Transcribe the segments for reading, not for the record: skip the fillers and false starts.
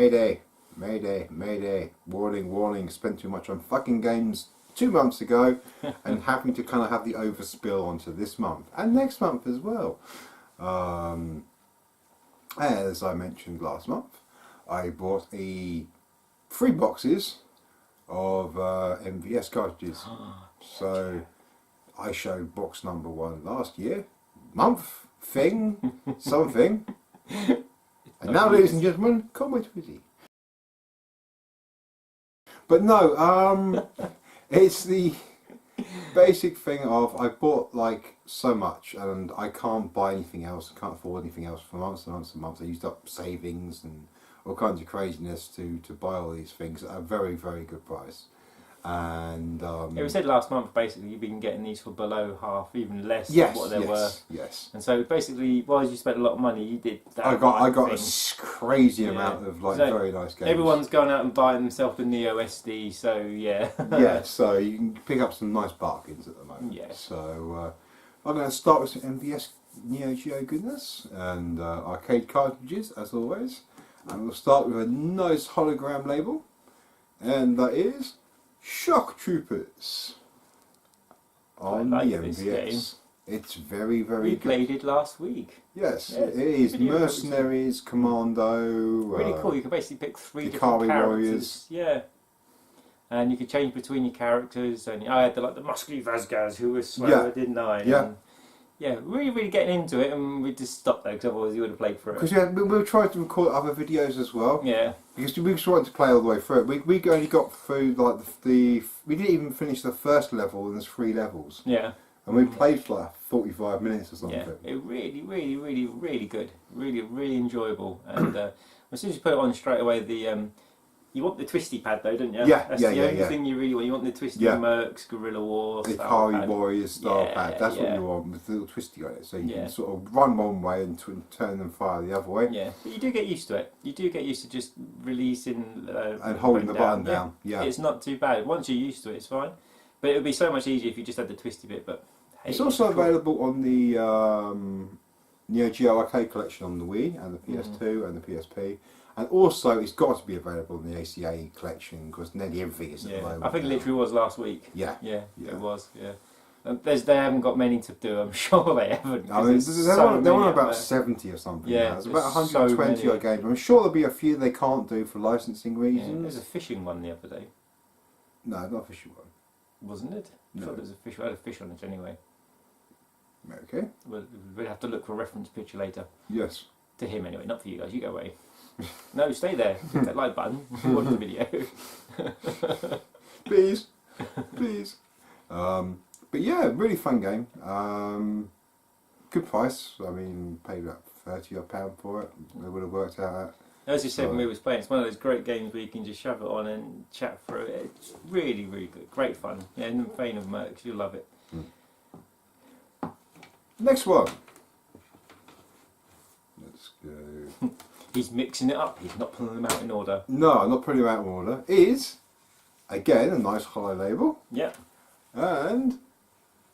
Mayday, mayday, mayday, warning, warning, spent too much on fucking games 2 months ago and having to kind of have the overspill onto this month and next month as well. As I mentioned last month, I bought 3 boxes of MVS cartridges. So I showed box number 1 last year, month, thing, something. And now, ladies and gentlemen, Combat Wizzy. But no, it's the basic thing of I bought like so much and I can't buy anything else, I can't afford anything else for months and months and months. I used up savings and all kinds of craziness to buy all these things at a very, very good price. And it was said last month basically you've been getting these for below half, even less yes, than what they're worth. Yes. And so basically, while you spent a lot of money, you did that. I got a crazy amount of like very nice games. Everyone's going out and buying themselves the Neo SD, so yeah. Yeah, so you can pick up some nice bargains at the moment. Yeah. So I'm going to start with some MVS Neo Geo goodness and arcade cartridges as always. And we'll start with a nice hologram label, and that is Shock Troopers on the MVS. It's very, very good. We played it last week. Yes, it is. Mercenaries, Commando. Really cool. You can basically pick 3 different characters. Warriors. Yeah. And you could change between your characters. And I had the muscly Vazgaz who was slower, didn't I? Yeah. And yeah, really, really getting into it, and we just stopped there because otherwise you would have played for it. Because we were trying to record other videos as well. Yeah. Because we just wanted to play all the way through it. We only got through like we didn't even finish the first level, and there's 3 levels. Yeah. And we played for like 45 minutes or something. Yeah, it really, really, really, really good. Really, really enjoyable. And as soon as you put it on straight away, you want the twisty pad though, don't you? Yeah, That's the only thing you really want. You want the twisty Mercs, Guerrilla War, the Atari Warriors style pad. That's what you want with the little twisty on it. So you can sort of run one way and turn and fire the other way. Yeah, but you do get used to it. You do get used to just releasing and holding the button down. Yeah, it's not too bad. Once you're used to it, it's fine. But it would be so much easier if you just had the twisty bit. But hey, it's also available on the Neo Geo Arcade Collection on the Wii and the PS2 and the PSP. And also, it's got to be available in the ACA collection because nearly everything is at the moment. I think it literally was last week. Yeah. It was. Yeah, they haven't got many to do. I'm sure they haven't. I mean, they're on about 70 or something. Yeah, now. It's about 120 odd games. I'm sure there'll be a few they can't do for licensing reasons. Yeah, there's a fishing one the other day. No, not a fishing one. Wasn't it? I thought there was a fish. I had a fish on it anyway. Okay. We'll have to look for a reference picture later. Yes. To him anyway, not for you guys. You go away. No, stay there. Hit that like button. Watch the video. Please. Please. But yeah, really fun game. Good price. I mean, paid about £30 odd for it. It would have worked out. As you said when we was playing, it's one of those great games where you can just shove it on and chat through it. It's really, really good. Great fun. Yeah, in the vein of Mercs, you'll love it. Next one. Let's go. He's mixing it up. He's not pulling them out in order. No, I'm not putting them out in order. Is, again, a nice hollow label. Yeah. And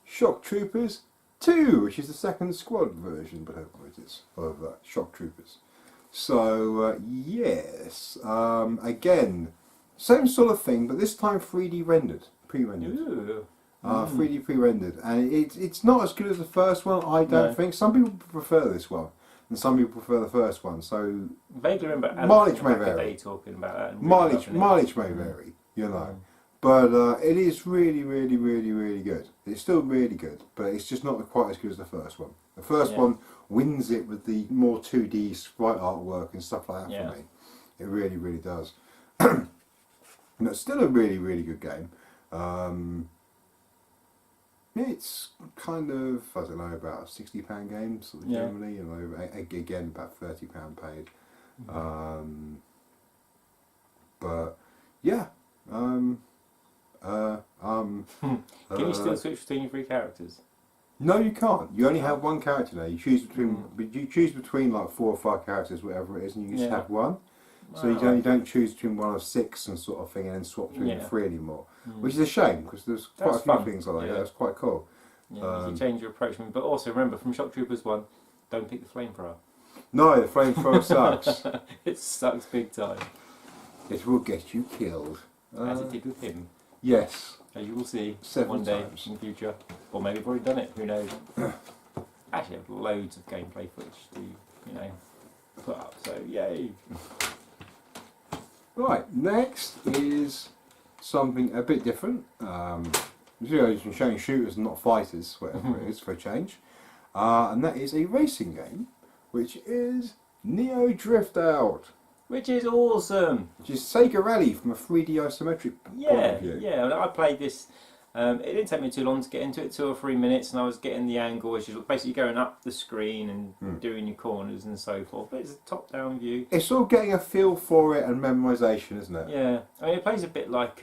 Shock Troopers 2, which is the second squad version, whatever it is, of Shock Troopers. So, yes. Again, same sort of thing, but this time 3D rendered, pre-rendered. Ooh. 3D pre-rendered. And it's not as good as the first one, I don't think. Some people prefer this one. And some people prefer the first one, so vaguely remember mileage may vary. Talking about that. Mileage may vary, you know, but it is really, really, really, really good. It's still really good, but it's just not quite as good as the first one. The first one wins it with the more 2D sprite artwork and stuff like that for me. It really, really does. And it's still a really, really good game. It's kind of, I don't know, about a £60 game sort of generally, you know, again about £30 paid. But yeah, can you still switch between your 3 characters? No, you can't. You only have one character now. You choose between like 4 or 5 characters, whatever it is, and you just have one. So you don't choose between one of 6 and sort of thing, and then swap between the 3 anymore, which is a shame because there's quite a few things like that. That's quite cool. Yeah, you change your approach, but also remember from Shock Troopers 1, don't pick the flamethrower. No, the flamethrower sucks. It sucks big time. It will get you killed. As it did with him. Yes. As you will see Several one day times. in the future. Or maybe you've already done it, who knows. Actually, I have loads of gameplay footage to, put up, so yay. Right, next is something a bit different. You've been showing shooters and not fighters, whatever it is, for a change. And that is a racing game, which is Neo Drift Out. Which is awesome. Which is Sega Rally from a 3D isometric point of view. Yeah, I played this. It didn't take me too long to get into it, 2 or 3 minutes, and I was getting the angle as you're basically going up the screen and doing your corners and so forth. But it's a top-down view. It's sort of getting a feel for it and memorisation, isn't it? Yeah, I mean it plays a bit like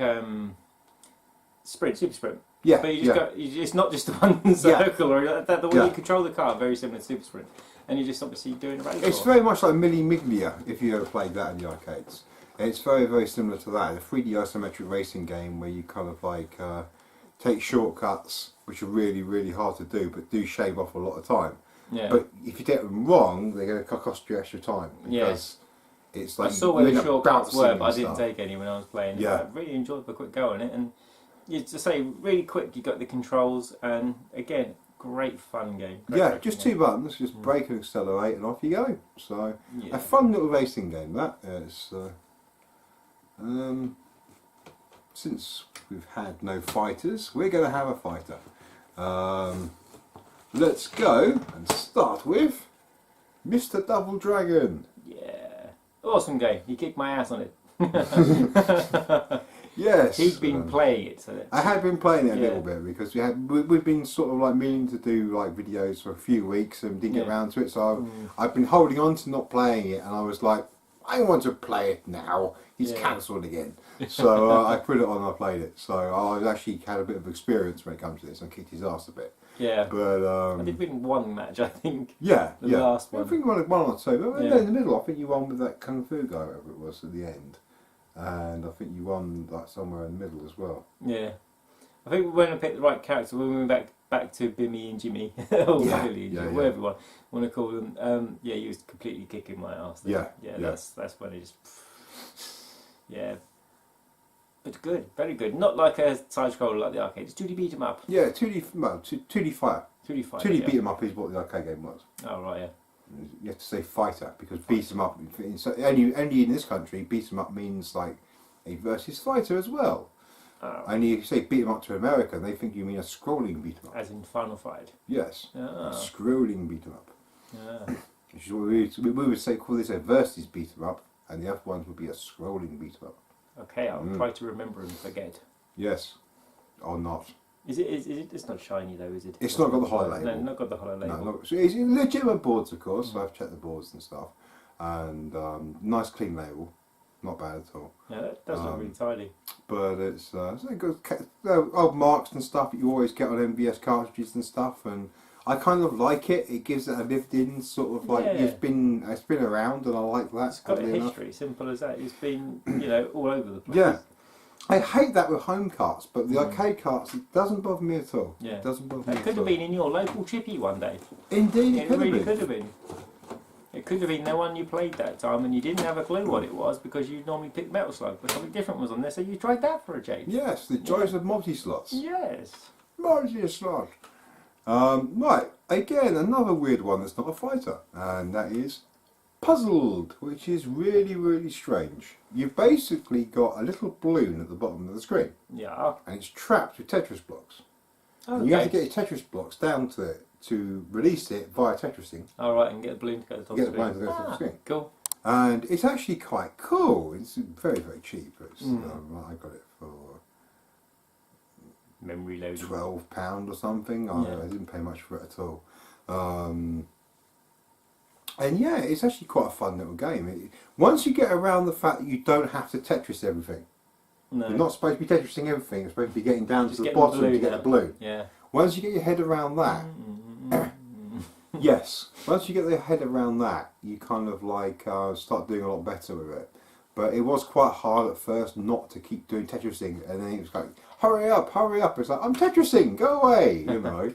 Super Sprint. Yeah, but you just go. It's not just one circle or the way you control the car. Very similar to Super Sprint, and you're just obviously doing a race. It's very much like Milli Miglia if you ever played that in the arcades. It's very, very similar to that. A 3D isometric racing game where you kind of like take shortcuts, which are really, really hard to do, but do shave off a lot of time. Yeah. But if you get them wrong, they're going to cost you extra time because it's like I saw where the shortcuts were, but I didn't stuff. take any when I was playing. Yeah. I really enjoyed the quick go on it, and to say really quick, you got the controls, and again, great fun game. Great just game. 2 buttons, just brake and accelerate, and off you go. So Yeah. a fun little racing game that is. Since we've had no fighters, we're going to have a fighter. Let's go and start with Mr. Double Dragon. Yeah, awesome game. You kicked my ass on it. Yes. He'd been playing it, so I had been playing it a little bit because we've been sort of like meaning to do like videos for a few weeks and didn't get around to it. So I've been holding on to not playing it, and I was like, I want to play it now. He's cancelled again. So I put it on and I played it. So I actually had a bit of experience when it comes to this and kicked his ass a bit. Yeah. But I did win one match, I think. Yeah. The last one. I think you won one or two. But in the middle, I think you won with that Kung Fu guy, whatever it was, at the end. And I think you won like somewhere in the middle as well. Yeah. I think when I picked the right character, when we went back to Bimmy and Jimmy, or Billy, whatever you want to call them, he was completely kicking my ass. There. Yeah. That's when it just... Yeah. But good, very good. Not like a side scroller like the arcade. It's 2D beat 'em up. Yeah, 2D fighter. 2D fighter. 2D beat 'em up is what the arcade game was. Oh right, yeah. You have to say fighter because beat 'em up. So only in this country, beat 'em up means like a versus fighter as well. Oh. Only if you say beat 'em up to America, they think you mean a scrolling beat 'em up. As in Final Fight. Yes, Ah. scrolling beat 'em up. Yeah. Which is what we would say call this a versus beat 'em up, and the other ones would be a scrolling beat 'em up. Okay, I'll try to remember and forget. Yes, or not. Is it? It's not shiny though, is it? It's not got the hollow label. No, not got the hollow label. No, so it's legitimate boards, of course. So I've checked the boards and stuff, and nice clean label, not bad at all. Yeah, that does look really tidy. But it's good old marks and stuff that you always get on MVS cartridges and stuff, and I kind of like it. It gives it a lived-in sort of like it's been around, and I like that. It's got a history, simple as that. It's been all over the place. Yeah. I hate that with home carts, but the arcade carts, it doesn't bother me at all. Yeah. It doesn't bother me It at could all. have been in your local chippy one day. Indeed, It really could have been. It could have been the one you played that time and you didn't have a clue what it was because you normally picked Metal Slug, but something different was on there, so you tried that for a change. Yes, the joys of multi-slots. Yes. Multi-slot. Right, again, another weird one that's not a fighter, and that is Puzzled, which is really, really strange. You've basically got a little balloon at the bottom of the screen. Yeah. And it's trapped with Tetris blocks. Okay. And you have to get your Tetris blocks down to it to release it via Tetrising. Alright, and get the balloon to go to the top of the screen. Get the balloon to go to the screen. Cool. And it's actually quite cool. It's very, very cheap. It's, I got it for Memory loading. £12 or something. I didn't pay much for it at all. And yeah, it's actually quite a fun little game. Once you get around the fact that you don't have to Tetris everything, No. you're not supposed to be Tetrising everything, you're supposed to be getting down Just to the getting bottom the to get the balloon. Yeah. Once you get your head around that, yes, once you get your head around that, you kind of like start doing a lot better with it. But it was quite hard at first not to keep doing Tetrising, and then it was like, hurry up, hurry up. It's like, I'm Tetrising, go away, you know.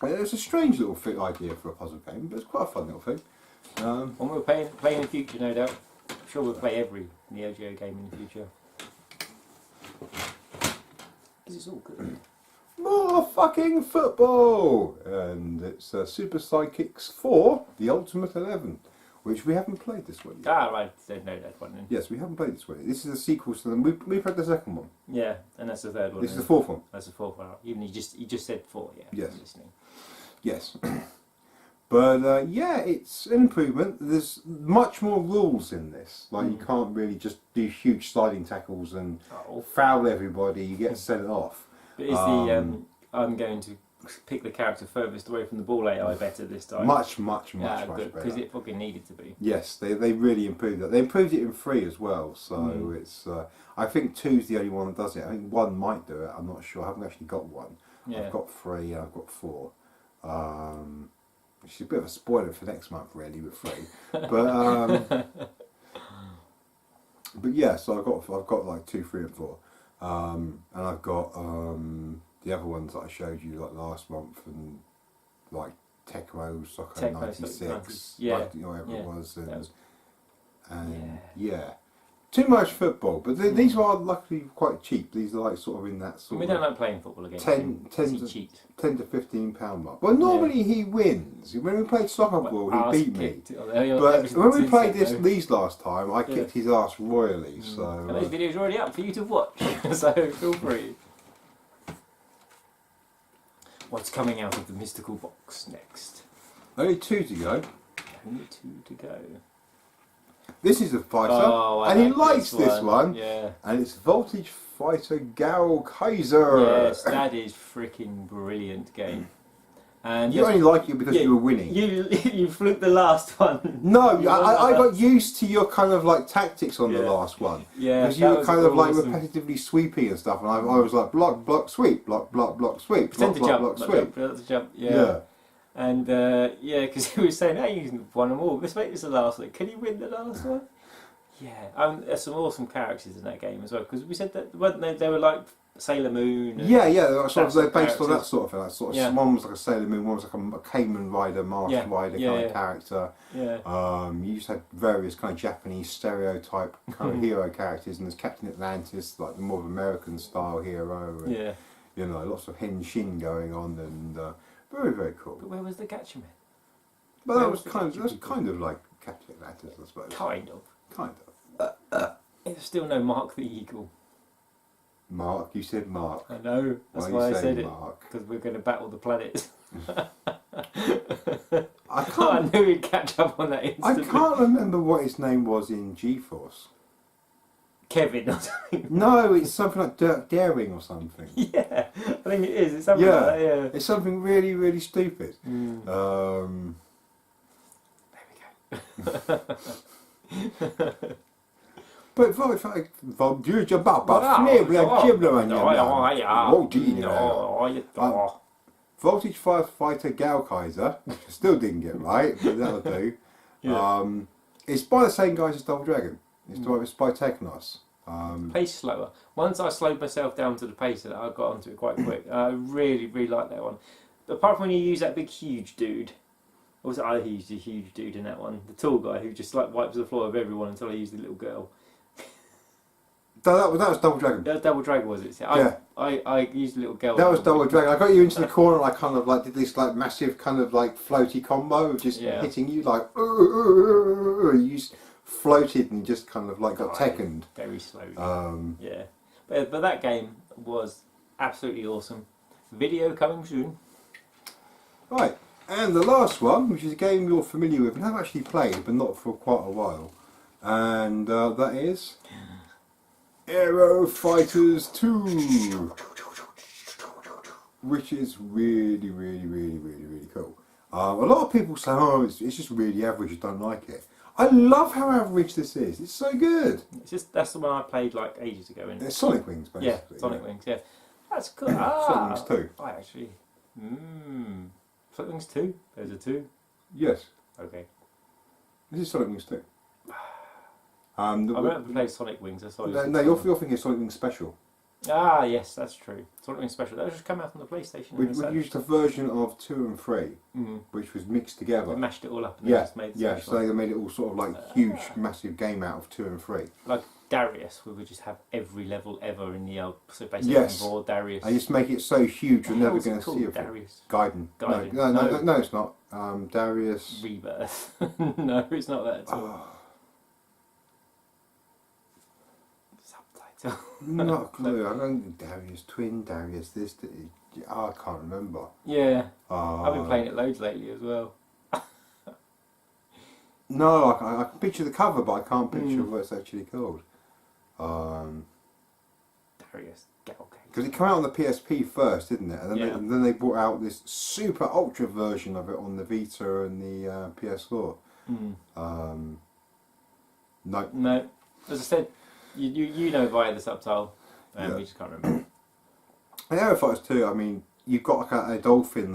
It's a strange little idea for a puzzle game, but it's quite a fun little thing. When we're playing in the future, no doubt. I'm sure we'll play every Neo Geo game in the future. Because it's all good. More fucking football! And it's Super Sidekicks 4, The Ultimate 11, which we haven't played this one yet. Ah, right, so no, that one then. Yes, we haven't played this one yet. This is a sequel to them. We played the second one. Yeah, and that's the third one. This is the fourth one. That's the fourth one. Even you just said 4, yeah. Yes. I'm listening. Yes. But yeah, it's an improvement. There's much more rules in this. Like you can't really just do huge sliding tackles and foul everybody. You get sent off. But is the I'm going to pick the character furthest away from the ball AI better this time? Much better. Because it fucking needed to be. Yes, they really improved that. They improved it in 3 as well. So it's I think 2's the only one that does it. I think 1 might do it. I'm not sure. I haven't actually got 1. Yeah. I've got 3. I've got 4. Which is a bit of a spoiler for next month, really, with 3. But but yeah, so I've got like 2, 3, and 4, and I've got the other ones that I showed you like last month, and like Tecmo Soccer 96, yeah, like, whatever it was, and yeah. Too much football, but these are luckily quite cheap. These are like sort of in that sort we of... don't like playing football again. 10 to £15 mark. Well, normally he wins. When we played soccer ball, he beat me. But when we played these last time, I kicked his ass royally. So and those videos are already up for you to watch, so feel free. What's coming out of the mystical box next? only 2 to go. Only 2 to go. This is a fighter, and he likes this one. Yeah. And it's Voltage Fighter Gal Kaiser. Yes, that is freaking brilliant game. And you only like it because you were winning. You fluked the last one. No, I got used to your kind of like tactics on the last one. Yeah, because you were kind of like repetitively sweeping and stuff, and I was like block, block, sweep, block, block, block, sweep, block, block, sweep. Yeah. And yeah, because he was saying, "Hey, you won them all. Let's make this the last one. Can you win the last one?" Yeah, there's some awesome characters in that game as well. Because we said that they were like Sailor Moon. And yeah, they're based on that sort of thing. Like sort of, yeah. One was like a Sailor Moon, one was like a Cayman Rider, Masked Rider kind of character. Yeah. You just had various kind of Japanese stereotype kind of hero characters, and there's Captain Atlantis, like the more of American style hero. And, yeah. You know, lots of Henshin going on, and very, very cool. But where was the Gatchaman? But that was kind of like Captain Atlantis, I suppose. Kind of. There's still no Mark the Eagle. Mark, you said Mark. I know. That's why I said Mark? Because we're going to battle the planets. I knew he'd catch up on that instantly. I can't remember what his name was in G-Force. Kevin or something. No, it's something like Dirk Daring or something. Yeah, I think it is. It's something like that, yeah. It's something really, really stupid. There we go. But Voltage Fighter Gal Kaiser, still didn't get right, but that'll do. It's by the same guys as Double Dragon. It's by Technos. Pace slower. Once I slowed myself down to the pace that I got onto it quite quick. I really, really like that one. Apart from when you use that big, huge dude. Also, I used a huge dude in that one. The tall guy who just like wipes the floor of everyone until I use the little girl. That was Double Dragon. That was Double Dragon, was it? I used a little girl. That was Double Dragon. I got you into the corner and I kind of like did this like massive kind of like floaty combo of just hitting you like you just floated and just kind of like got Tekkened. Very slowly. Yeah. But that game was absolutely awesome. Video coming soon. Right. And the last one, which is a game you're familiar with and have actually played, but not for quite a while. And that is Aero Fighters 2, which is really, really, really, really, really cool. A lot of people say, oh, it's just really average, I don't like it. I love how average this is. It's so good. That's the one I played like ages ago. It's Sonic Wings, basically. Yeah, Sonic Wings, yeah. That's cool. Sonic Wings 2. I actually... Sonic Wings 2? There's a 2? Yes. Okay. This is Sonic Wings 2. I remember playing Sonic Wings. No, you're thinking of Sonic Wings Special. Ah, yes, that's true. Something special. That was just come out on the PlayStation. We used a version of 2 and 3, which was mixed together. They mashed it all up and just made so they made it all sort of like huge, massive game out of 2 and 3. Like Darius, we would just have every level ever in the so basically raw Darius. And just make it so huge you're never going to see it. Darius. Gaiden. No, it's not. Darius. Rebirth. No, it's not that at all. Subtitle. Not a clue. I don't Darius, twin Darius, this. I can't remember. Yeah. I've been playing it loads lately as well. No, I can picture the cover, but I can't picture what it's actually called. Darius. Because it came out on the PSP first, didn't it? And then they brought out this super ultra version of it on the Vita and the PS4. No. As I said, you know via the subtitle, and we just can't remember. And Aero Fighters 2, I mean, you've got like a dolphin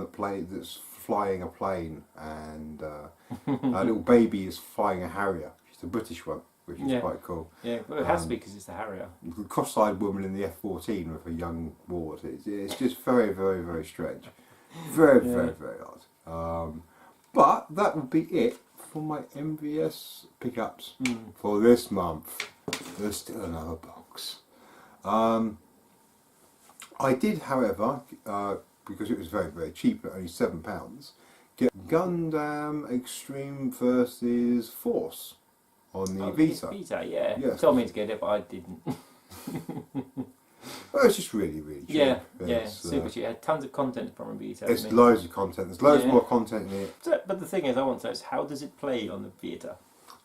that's flying a plane, and a little baby is flying a Harrier, which is a British one, which is quite cool. Yeah, well, it has to be because it's a Harrier. The cross-eyed woman in the F-14 with a young ward. It's just very, very, very strange. Very, very, very odd. But that would be it for my MVS pickups for this month. There's still another box. I did, however, because it was very, very cheap at only £7, get Gundam Extreme versus Force on the Vita. Vita, yeah. Yes. You told me to get it, but I didn't. Well, it's just really, really cheap. Yeah, super cheap. It had tons of content from Vita. There's loads of content. There's loads more content in it. So, but the thing is, I want to know is how does it play on the Vita?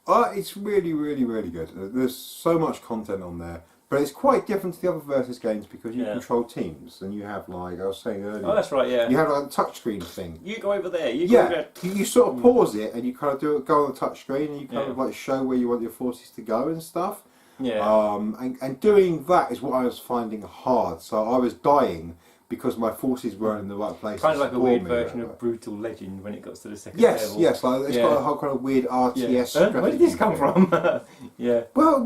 It's really, really, really good. There's so much content on there. But it's quite different to the other Versus games because you control teams and you have, like I was saying earlier. Oh, that's right, yeah. You have like a touchscreen thing. You go over there. You go over there. You sort of pause it and you kind of go on the touch screen and you kind of like show where you want your forces to go and stuff. Yeah. And doing that is what I was finding hard. So I was dying because my forces weren't in the right place. Kind of like a weird version of Brutal Legend when it got to the second level. Yes, like it's got a whole kind of weird RTS strategy. Where did this come from? Yeah. Well, it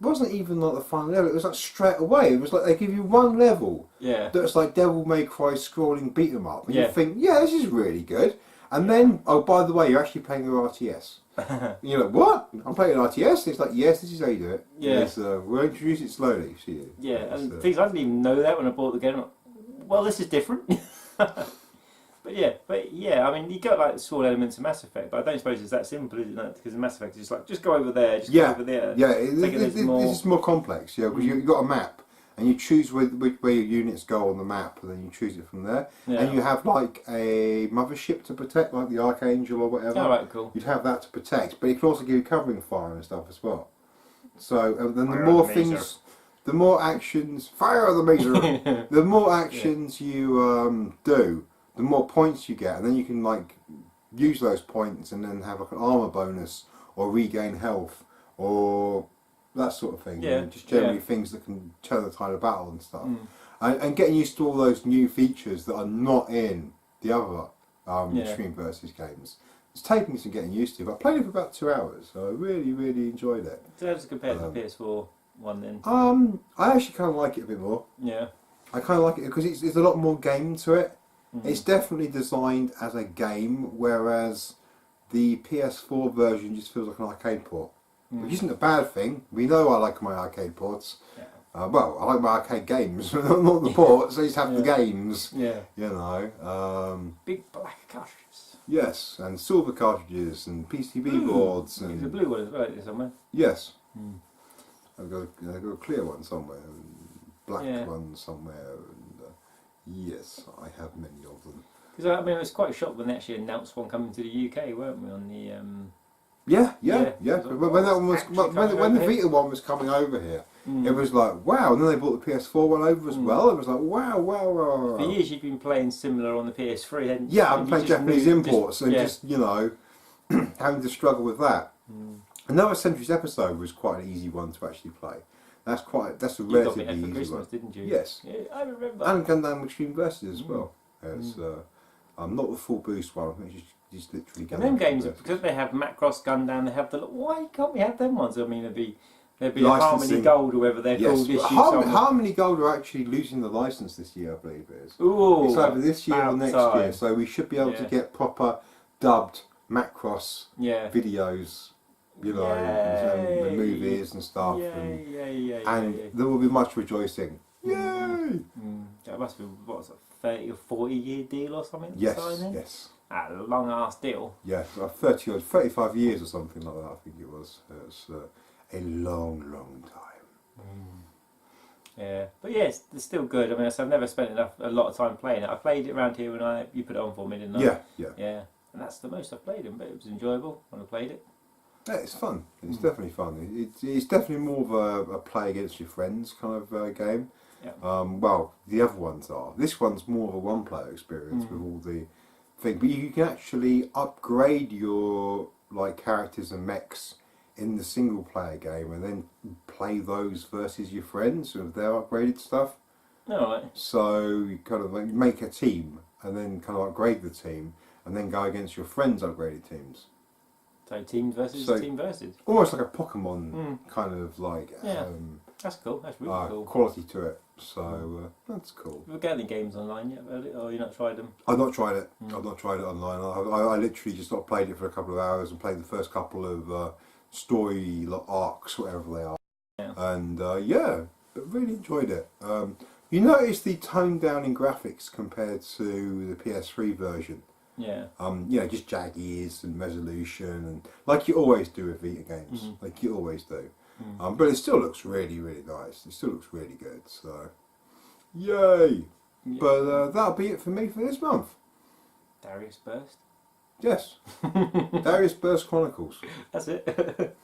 wasn't even like the final level. It was like straight away. It was like they give you one level. Yeah. That's like Devil May Cry scrolling beat 'em up, and you think, this is really good. And then, oh, by the way, you're actually playing your RTS. You're like, what? I'm playing RTS? And it's like, yes, this is how you do it. Yeah. We'll introduce it slowly. See you. Yeah, and things I didn't even know that when I bought the game. Well, this is different. But yeah, I mean, you got like small elements of Mass Effect, but I don't suppose it's that simple, is it? Because in Mass Effect, it's just like, just go over there, go over there. Yeah, this is more complex, because you've got a map, and you choose where your units go on the map, and then you choose it from there. Yeah. And you have like a mothership to protect, like the Archangel or whatever. Oh, right, cool. You'd have that to protect, but it can also give you covering fire and stuff as well. So then the more things... The more actions, fire the meter. The more actions you do, the more points you get, and then you can like use those points and then have like an armor bonus or regain health or that sort of thing. Yeah, just generally things that can turn the tide of battle and stuff. And getting used to all those new features that are not in the other Extreme Versus games. It's taking some getting used to, but I played it for about 2 hours, so I really, really enjoyed it. So how does it compare to the PS4? One then. I actually kind of like it a bit more. Yeah. I kind of like it because there's a lot more game to it. It's definitely designed as a game, whereas the PS4 version just feels like an arcade port, which isn't a bad thing. We know I like my arcade ports. Yeah. Well, I like my arcade games, not the ports. I just have the games. Yeah. You know. Big black cartridges. Yes, and silver cartridges and PCB boards and. There's a blue one as well somewhere. Yes. I've got a clear one somewhere, and black one somewhere, and yes, I have many of them. Because I mean, I was quite shocked when they actually announced one coming to the UK, weren't we? On the Yeah. When that one was when the Vita one was coming over here, it was like wow. And then they brought the PS4 one over as well. It was like wow. For years you've been playing similar on the PS3, hadn't you? Yeah, I've been playing Japanese imports and just having to struggle with that. Another Century's Episode was quite an easy one to actually play. That's a relatively easy for Christmas, one. Didn't you? Yes. Yeah, I remember. And Gundam Extreme Versus as well. It's not the full boost one. I think it's just literally Gundam. And them games, because they have Macross Gundam, they have the. Why can't we have them ones? I mean, There'd be a Harmony Gold or whatever they're called this year. Harmony Gold are actually losing the license this year, I believe it is. Ooh, it's either this year or next year, so we should be able to get proper dubbed Macross videos, you know, and movies and stuff, and there will be much rejoicing. Yay! That must be, what was it, 30 or 40 year deal or something? Yes, yes. A long ass deal. Yeah, 30 or 35 years or something like that, I think it was. It's a long, long time. Yeah, but yeah, it's still good. I mean, I've never spent a lot of time playing it. I played it around here when you put it on for me, didn't I? Yeah. And that's the most I've played it, but it was enjoyable when I played it. Yeah, it's fun. It's definitely fun. It's definitely more of a play against your friends kind of game. Yeah. Well, the other ones are. This one's more of a one-player experience with all the thing, but you can actually upgrade your characters and mechs in the single-player game, and then play those versus your friends with their upgraded stuff. Alright. So you kind of make a team, and then kind of upgrade the team, and then go against your friends' upgraded teams. So team versus team versus. Almost like a Pokemon kind of that's cool. That's really cool. Quality to it. So that's cool. Have you got any games online yet, or you not tried them? I've not tried it. I've not tried it online. I literally just not played it for a couple of hours and played the first couple of story arcs, whatever they are. Yeah. And but really enjoyed it. You notice the tone down in graphics compared to the PS3 version. Yeah. Just jaggies and resolution, and like you always do with Vita games, like you always do. But it still looks really, really nice. It still looks really good. So, yay! Yeah. But that'll be it for me for this month. Darius Burst. Yes. Darius Burst Chronicles. That's it.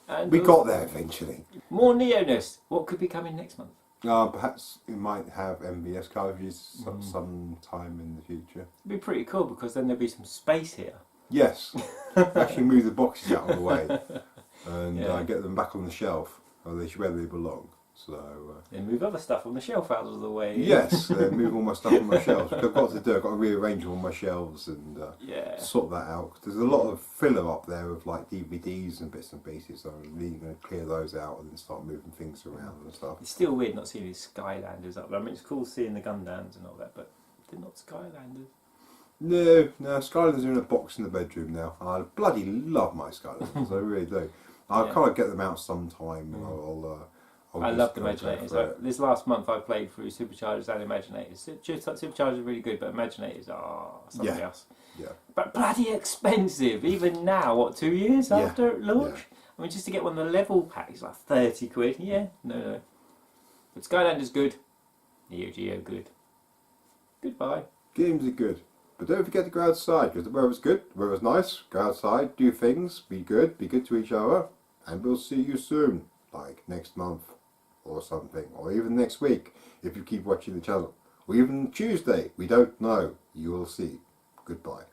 And we got there eventually. More Neoness. What could be coming next month? Perhaps it might have MVS cartridges sometime in the future. It'd be pretty cool because then there'd be some space here. Yes. Actually move the boxes out of the way and get them back on the shelf, or where they belong. So then move other stuff on the shelf out of the way. Yes, move all my stuff on my shelves. What I've got to do, I've got to rearrange all my shelves and sort that out. There's a lot of filler up there of DVDs and bits and pieces, so I'm really going to clear those out and then start moving things around and stuff. It's still weird not seeing these Skylanders up there. I mean, it's cool seeing the Gundams and all that, but they're not Skylanders. No, Skylanders are in a box in the bedroom now. I bloody love my Skylanders, I really do. I'll kind of get them out sometime and I love the Imaginators. This last month I played through Superchargers and Imaginators. Superchargers are really good, but Imaginators are something else. Yeah. But bloody expensive, even now, what, 2 years after launch? Yeah. I mean, just to get one of the level packs, like 30 quid. Yeah, no. But Skylanders good. Neo Geo good. Goodbye. Games are good. But don't forget to go outside, because the weather's good, the weather's nice. Go outside, do things, be good to each other, and we'll see you soon, like next month or something, or even next week if you keep watching the channel, or even Tuesday, we don't know. You will see. Goodbye.